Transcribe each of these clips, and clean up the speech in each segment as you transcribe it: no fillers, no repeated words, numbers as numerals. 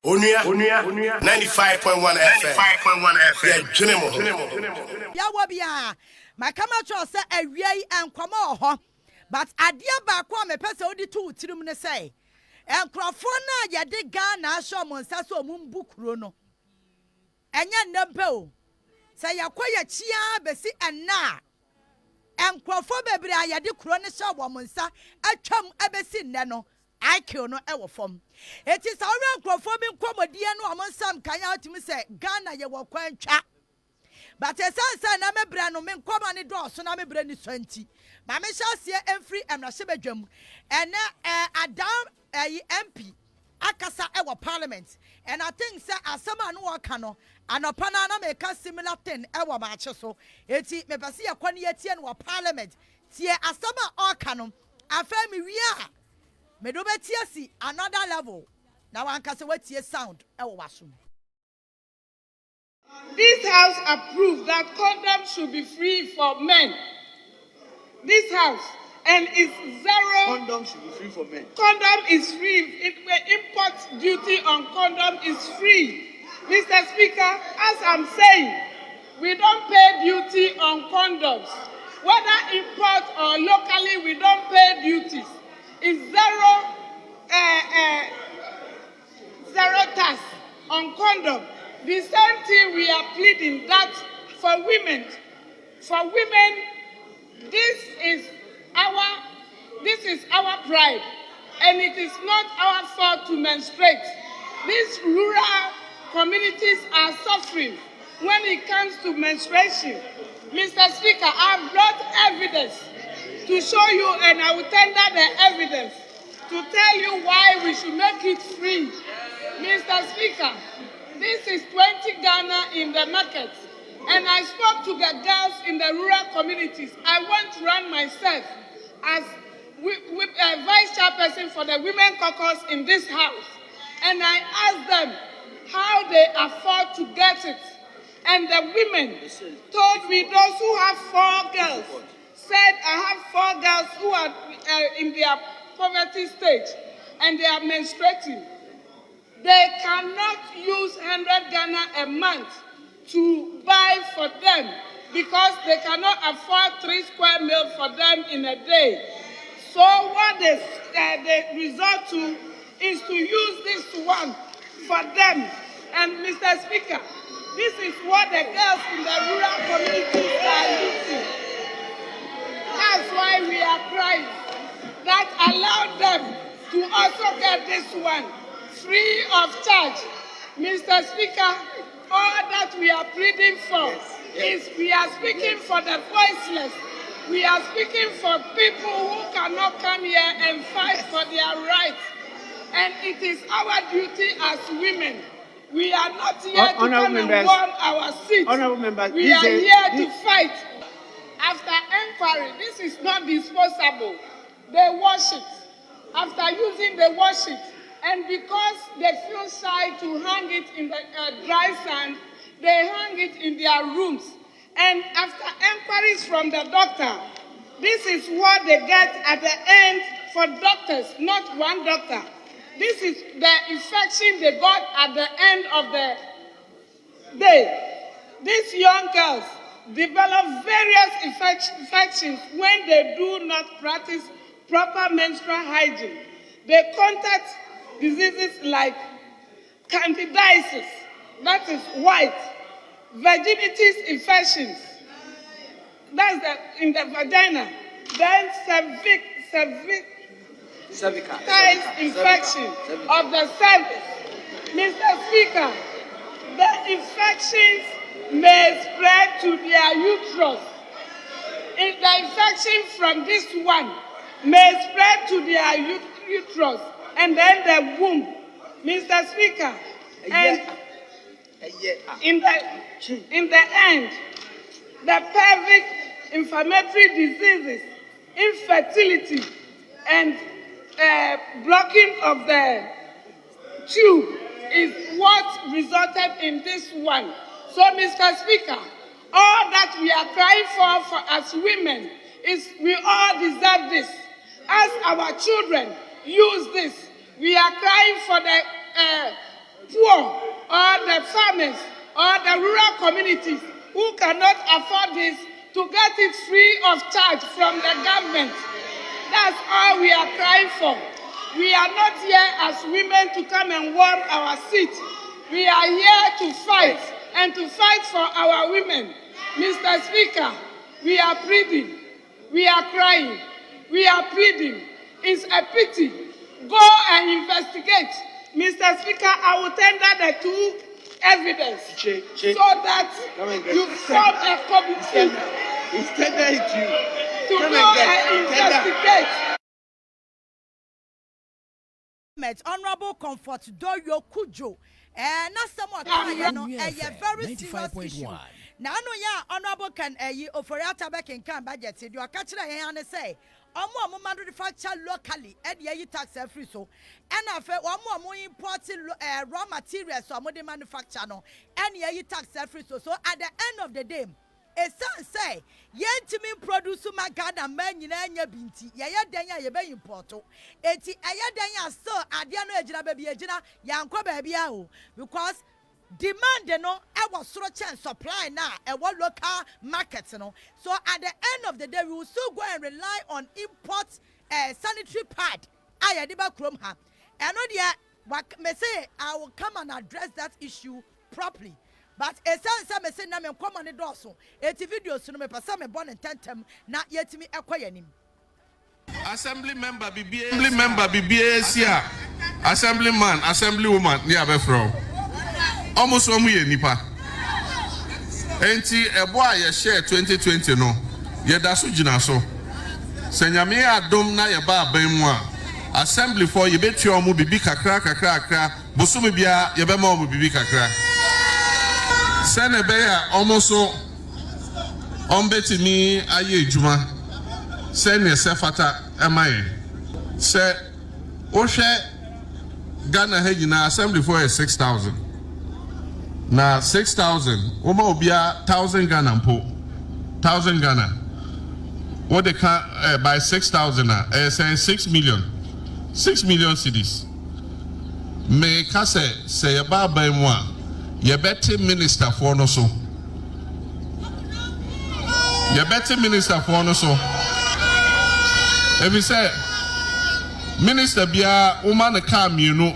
Onua 95.1 FM. Yeah, Junimo. Yawabia, my camera say a way and come on, but I dear back one, my person only two to say. And Crofona, ya de Ghana, show Monsaso Mumbu Chrono. And ya number say ya quiet chia, besi and na. And Crofona, ya de Chronisha womansa, a chum ebesin nano. I kill no ever form. It is our crofobing comedian woman some can out to me say Ghana ye will quite chat. But as I said, I'm a brand no men come on the door, so I'm a brand 20. Mamma shall see and free and a shibajum and a down a MP Akasa ever parliament. And I think sir as someone who are cano and a panana make a similar thing ever match so. It's me pasia quanietian or parliament. See a summer or canon. A family we are. Medobetiasi another level. Now one can say what's your sound. This house approved that condoms should be free for men. This house and it's zero. Condom should be free for men. Condom is free. Import duty on condom is free. Mr. Speaker, as I'm saying, we don't pay duty on condoms. Whether import or locally, we don't pay duties. Is zero tax on condom. The same thing we are pleading that for women, this is our pride, and it is not our fault to menstruate. These rural communities are suffering when it comes to menstruation. Mr. Speaker, I've brought evidence to show you, and I will tender the evidence to tell you why we should make it free. Mr. Speaker, this is 20 Ghana in the market, and I spoke to the girls in the rural communities. I want to run myself as vice chairperson for the women caucus in this house, and I asked them how they afford to get it, and the women told me those who have 4 girls said, I have 4 girls who are in their poverty stage and they are menstruating. They cannot use 100 Ghana a month to buy for them because they cannot afford 3 square meals for them in a day. So what they resort to is to use this one for them. And Mr. Speaker, this is what the girls in the rural communities are using. That's why we are crying. That allowed them to also get this one free of charge. Mr. Speaker, all that we are pleading for is we are speaking for the voiceless. We are speaking for people who cannot come here and fight for their rights. And it is our duty as women. We are not here to come and warm our seats. We are here to fight. After inquiry, this is not disposable. They wash it. After using, they wash it. And because they feel shy to hang it in the dry sand, they hang it in their rooms. And after inquiries from the doctor, this is what they get at the end for doctors, not one doctor. This is the infection they got at the end of the day. These young girls develop various infections when they do not practice proper menstrual hygiene. They contact diseases like candidiasis, that is white, vaginitis infections, that's in the vagina, then cervical infection of the cervix. Mr. Speaker, the infections may spread to their uterus. If the infection from this one may spread to their uterus and then the womb. Mr. Speaker, and in the end, the pelvic inflammatory diseases, infertility, and blocking of the tube is what resulted in this one. So, Mr. Speaker, all that we are crying for as women is we all deserve this. As our children use this, we are crying for the poor the farmers or the rural communities who cannot afford this to get it free of charge from the government. That's all we are crying for. We are not here as women to come and warm our seat. We are here to fight and to fight for our women. Mr. Speaker, we are pleading, we are crying, we are pleading. It's a pity. Go and investigate. Mr. Speaker, I will tender the two evidence so that you form a committee to go and investigate. Honorable Comfort Doyo Kujo, and not someone very serious issue. Now, no, yeah, Honorable can Oforiata back in can budget. You are catching a say. Omo manufacture locally at the tax free so and after one more importing raw materials so more manufacture no and ye tax free so at the end of the day a son say yentimi produce my garden man yina binti ye denya ye be import eti eye denya so ade no ejina baby ejina yankwa baby a o because demand no e was structure and supply now local market no so at the end of the day we will still go and rely on import sanitary pad ayadiba krom ha and no me say I will come and address that issue properly but a sense me say na me come on do so eti videos no me pasa me born tentem na yetimi ekoyanim assembly member BBA sia assemblyman assemblywoman ni abefro almost one year nipa. Enti ebo a ye share 2020 no ye da so gina so. Senyame adom na ye ba aban mu a assembly for ye betu omo bibi kakra bosumi bia ye be ma omo bibi kakra. Sene be ya omo so ombetimi aye ejuma. Sene se fata emaye. Se o hwe Ghana ha gina assembly for 6,000. Na 6,000, Oma obia 1,000 Ghana mpo, 1,000 Ghana. What they can by 6,000 saying 6 million cedis. Me kase say yaba by moi, yabeti minister for no so. Yabeti minister for no so. If you say minister bia woman come you know,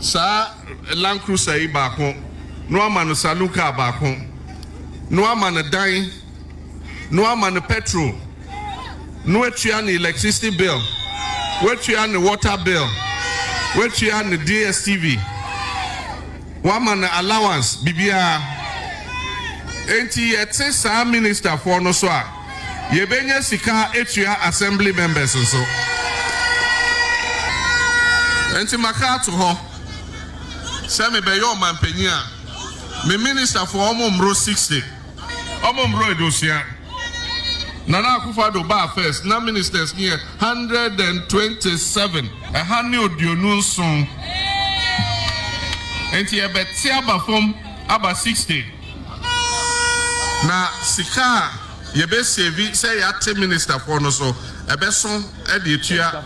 sa Land Cruiser ibako. No ama no saluka abako. No ama no dine. No ama no petrol. No etua no electricity bill. Wetua no water bill. Wetua no DSTV. Wama no allowance bibia. Enti yete sa minister for no so a. Yebenya sika etua assembly members so. Enti maka to ho. Semi be yo man penya. Me minister for omomro 60. Omomro edosia. Nana Akufo-Addo ba first. Na ministers here 127. A hani odionu son. Enti ebeti aba from aba 60. Na sika yebe save say yate minister for no so ebeson e de tua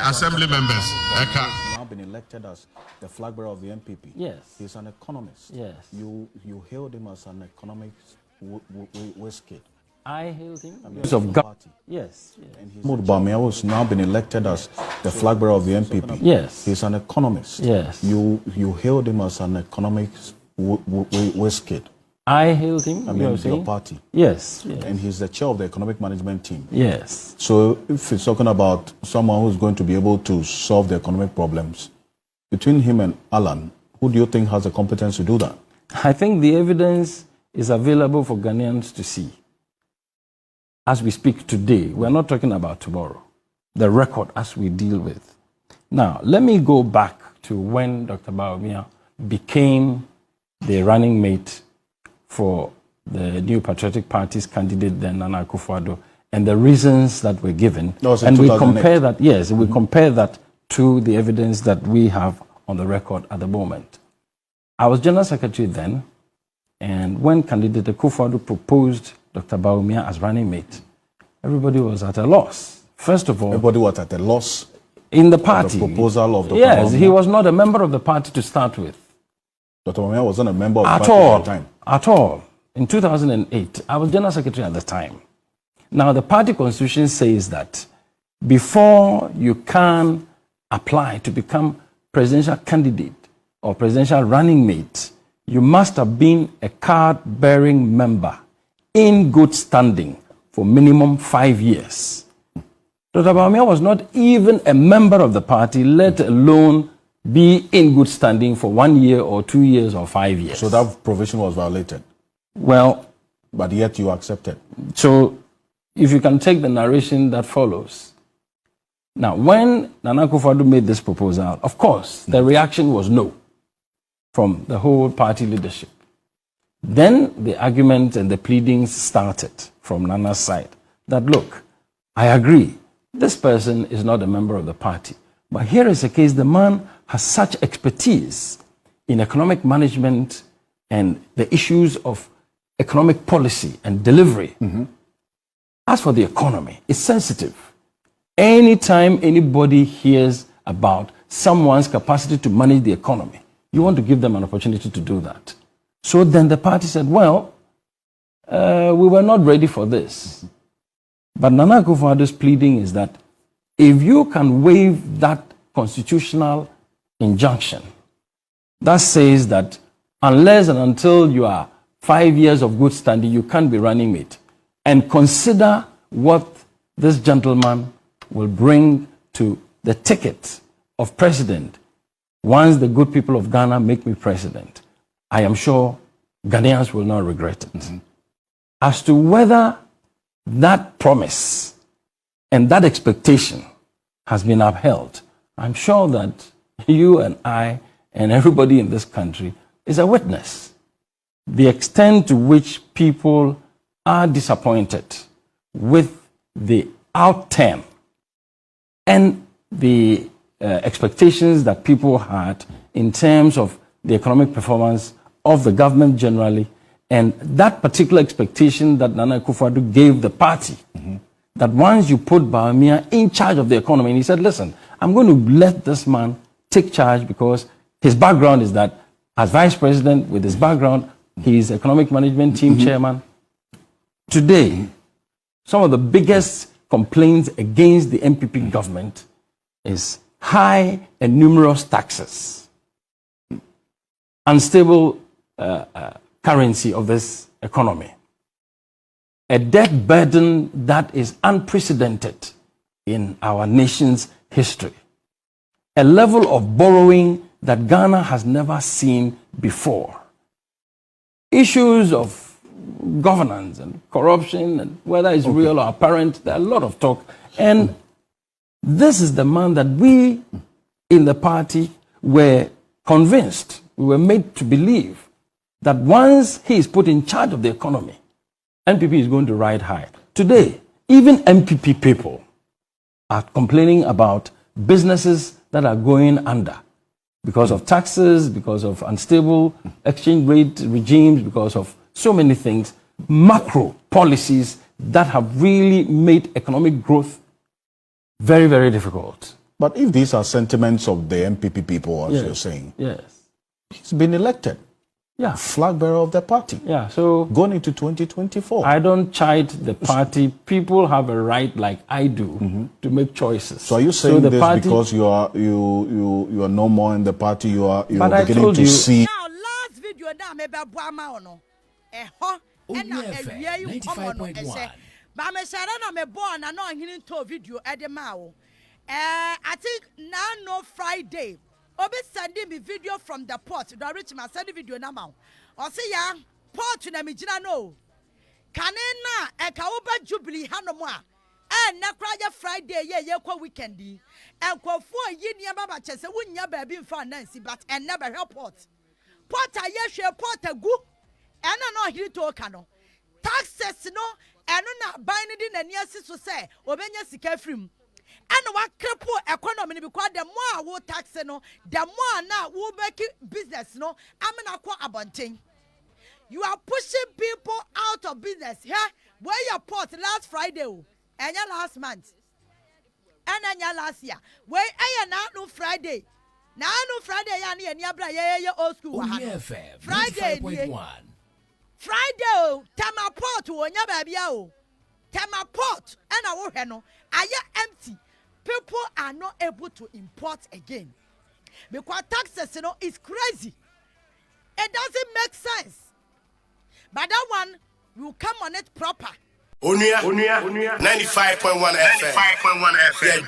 assembly members. Been elected as the flag bearer of the MPP. Yes. He's an economist. Yes. You hailed him as an economic whiskey. I hailed him. Of party. Yes. And Bamia has now been elected as the flag bearer of the MPP. Yes. He's an economist. Yes. You hailed him as an economic whiskey. I hailed him. Your party. Yes. Yes. And he's the chair of the economic management team. Yes. So if it's talking about someone who's going to be able to solve the economic problems, between him and Alan, who do you think has the competence to do that? I think the evidence is available for Ghanaians to see. As we speak today, we're not talking about tomorrow. The record as we deal with. Now, let me go back to when Dr. Bawumia became the running mate for the New Patriotic Party's candidate, then Nana Akufo-Addo, and the reasons that were given. And we compare that, yes, we compare that to the evidence that we have on the record at the moment. I was General Secretary then, and when candidate Akufo-Addo proposed Dr. Bawumia as running mate, everybody was at a loss. First of all, everybody was at a loss in the party. The proposal of Dr. Yes, Bawumia. he was not a member of the party to start with. Dr. Bawumia wasn't a member of the At party all. at the time. At all. In 2008, I was General Secretary at the time. Now, the party constitution says that before you can apply to become presidential candidate or presidential running mate, you must have been a card-bearing member in good standing for minimum 5 years. Dr. Bawumia was not even a member of the party, let alone be in good standing for 1 year or 2 years or 5 years. So that provision was violated. Well, But yet you accepted. so if you can take the narration that follows. Now, when Nana Akufo-Addo made this proposal, of course, the reaction was no from the whole party leadership. Then the argument and the pleadings started from Nana's side that, look, I agree, this person is not a member of the party. But here is a case, the man has such expertise in economic management and the issues of economic policy and delivery. As for the economy, it's sensitive. Anytime anybody hears about someone's capacity to manage the economy, you want to give them an opportunity to do that. So then the party said, well, we were not ready for this. But Nana Akufo-Addo's pleading is that if you can waive that constitutional injunction that says that unless and until you are 5 years of good standing, you can't be running mate, and consider what this gentleman will bring to the ticket of president once the good people of Ghana make me president, I am sure Ghanaians will not regret it. As to whether that promise and that expectation has been upheld, I'm sure that you and I and everybody in this country is a witness. The extent to which people are disappointed with the outturn and the expectations that people had in terms of the economic performance of the government generally, and that particular expectation that Nana Akufo-Addo gave the party, that once you put Bawumia in charge of the economy, and he said, listen, I'm going to let this man take charge because his background is that as vice president, with his background, he is economic management team chairman. Today, some of the biggest complaints against the MPP government is high and numerous taxes, unstable currency of this economy, a debt burden that is unprecedented in our nation's history, a level of borrowing that Ghana has never seen before, issues of governance and corruption and whether it's real or apparent, there are a lot of talk. And this is the man that we in the party were convinced, we were made to believe that once he is put in charge of the economy, MPP is going to ride high. Today, even MPP people are complaining about businesses that are going under because of taxes, because of unstable exchange rate regimes, because of so many things, macro policies that have really made economic growth very, very difficult. But if these are sentiments of the MPP people, as you're saying, yes, he's been elected. Yeah. Flag bearer of the party. Yeah, so going into 2024. I don't chide the party. People have a right, like I do, to make choices. So are you saying the this party, because you are no more in the party? You are But beginning to see. Now, last video now me be boama ono. Na ewie yi komo no ehye. Ba me share na me born na no hini to video e de ma wo. I think now no Friday. Obi sending me video from the port. Do reach my send video na ma. O say ya port na me gina no. Kanena e ka wo ba jubilee hanom a. Na kra ya Friday ye kwa weekend yi. Enkofo yi nia baba chese wunya ba bi mfa nansi but en never help port. Port a ye hwe port agu. Ena no hiri to ka no. Taxes no eno na ban ni na nia siso say obenya sika frim. And what cripple economy because the more wo tax no, the more now wo make business no. I'm not quite abonting. You are pushing people out of business. Yeah, where your port last Friday, and your last month, and your last year. Where I now no Friday. na anu Friday ya ne ani abra ye old school wa ha Friday Friday Tama Port wonya babia o Tama Port and wo hwe no aye empty. People are not able to import again because taxes, is crazy. It doesn't make sense. But that one will come on it proper. Onua 95.1 FM. Yeah,